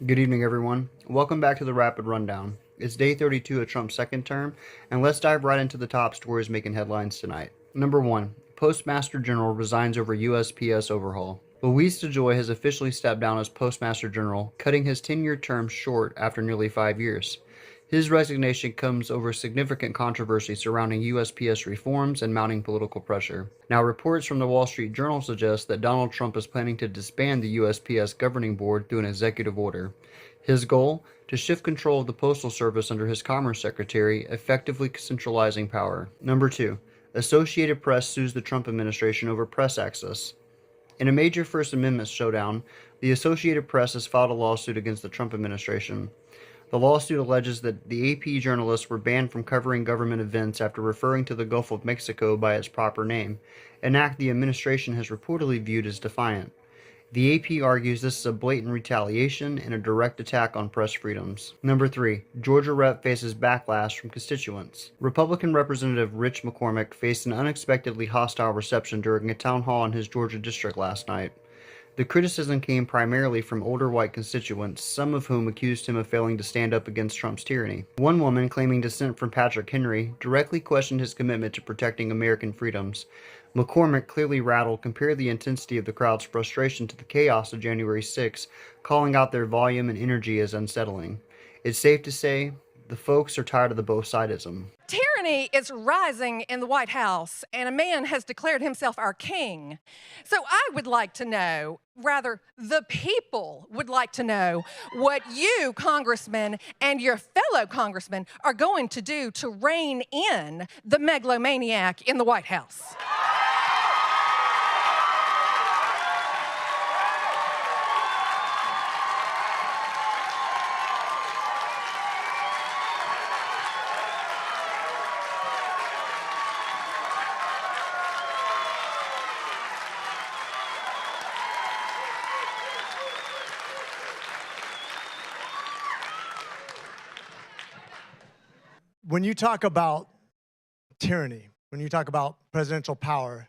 Good evening, everyone. Welcome back to the Rapid Rundown. It's day 32 of Trump's second term, and let's dive right into the top stories making headlines tonight. Number 1. Postmaster General resigns over USPS overhaul. Luis DeJoy has officially stepped down as Postmaster General, cutting his 10-year term short after nearly 5 years. His resignation comes over significant controversy surrounding USPS reforms and mounting political pressure. Now, reports from the Wall Street Journal suggest that Donald Trump is planning to disband the USPS governing board through an executive order. His goal? To shift control of the Postal Service under his Commerce Secretary, effectively centralizing power. Number 2. Associated Press sues the Trump administration over press access. In a major First Amendment showdown, the Associated Press has filed a lawsuit against the Trump administration. The lawsuit alleges that the AP journalists were banned from covering government events after referring to the Gulf of Mexico by its proper name, an act the administration has reportedly viewed as defiant. The AP argues this is a blatant retaliation and a direct attack on press freedoms. Number 3. Georgia Rep faces backlash from constituents. Republican Representative Rich McCormick faced an unexpectedly hostile reception during a town hall in his Georgia district last night. The criticism came primarily from older white constituents, some of whom accused him of failing to stand up against Trump's tyranny. One woman, claiming descent from Patrick Henry, directly questioned his commitment to protecting American freedoms. McCormick, clearly rattled, compared the intensity of the crowd's frustration to the chaos of January 6, calling out their volume and energy as unsettling. It's safe to say the folks are tired of the both-sidism. Tyranny is rising in the White House, and a man has declared himself our king. So I would like to know, rather, the people would like to know what you, congressmen, and your fellow congressmen are going to do to rein in the megalomaniac in the White House. When you talk about tyranny, when you talk about presidential power,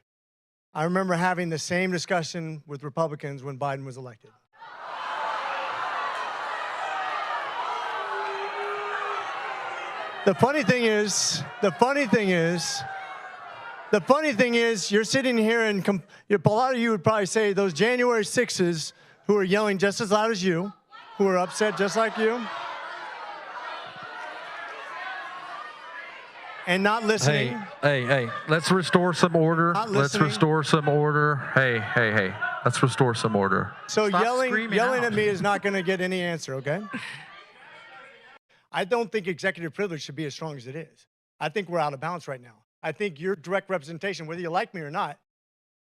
I remember having the same discussion with Republicans when Biden was elected. The funny thing is, you're sitting here and a lot of you would probably say those January 6s who are yelling just as loud as you, who are upset just like you, and not listening. Hey, let's restore some order. Let's restore some order. Hey, let's restore some order. So yelling at me is not going to get any answer, okay? I don't think executive privilege should be as strong as it is. I think we're out of balance right now. I think your direct representation, whether you like me or not,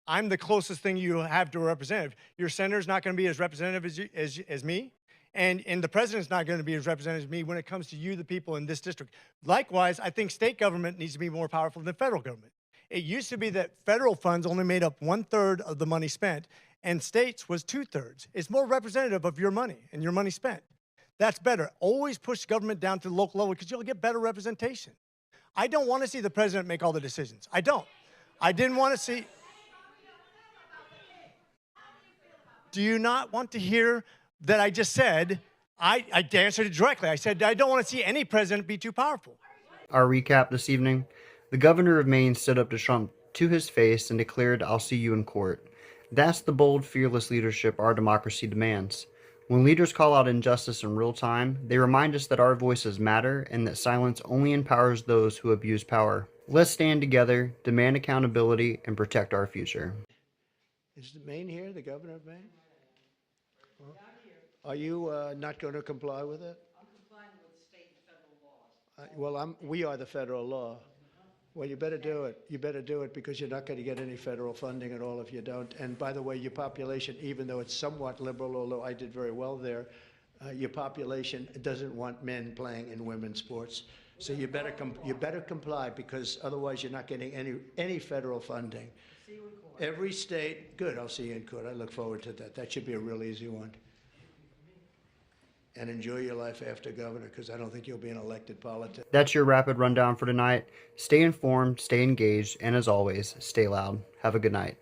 I'm the closest thing you have to a representative. Your senator's not going to be as representative as me. And the president's not going to be as representative as me when it comes to you, the people in this district. Likewise, I think state government needs to be more powerful than federal government. It used to be that federal funds only made up 1/3 of the money spent, and states was 2/3. It's more representative of your money and your money spent. That's better. Always push government down to the local level because you'll get better representation. I don't want to see the president make all the decisions. I don't. I didn't want to see. Do you not want to hear that I just said? I answered it directly. I said, I don't want to see any president be too powerful. Our recap this evening: the governor of Maine stood up to Trump to his face and declared, "I'll see you in court." That's the bold, fearless leadership our democracy demands. When leaders call out injustice in real time, they remind us that our voices matter and that silence only empowers those who abuse power. Let's stand together, demand accountability, and protect our future. Is Maine here, the governor of Maine? Well, are you not going to comply with it? I'm complying with state and federal laws. We are the federal law. Well, you better do it. You better do it because you're not going to get any federal funding at all if you don't. And by the way, your population, even though it's somewhat liberal, although I did very well there, your population doesn't want men playing in women's sports. So you better comply because otherwise you're not getting any federal funding. See you in court. Every state, good, I'll see you in court. I look forward to that. That should be a real easy one. And enjoy your life after governor, because I don't think you'll be an elected politician. That's your rapid rundown for tonight. Stay informed, stay engaged, and as always, stay loud. Have a good night.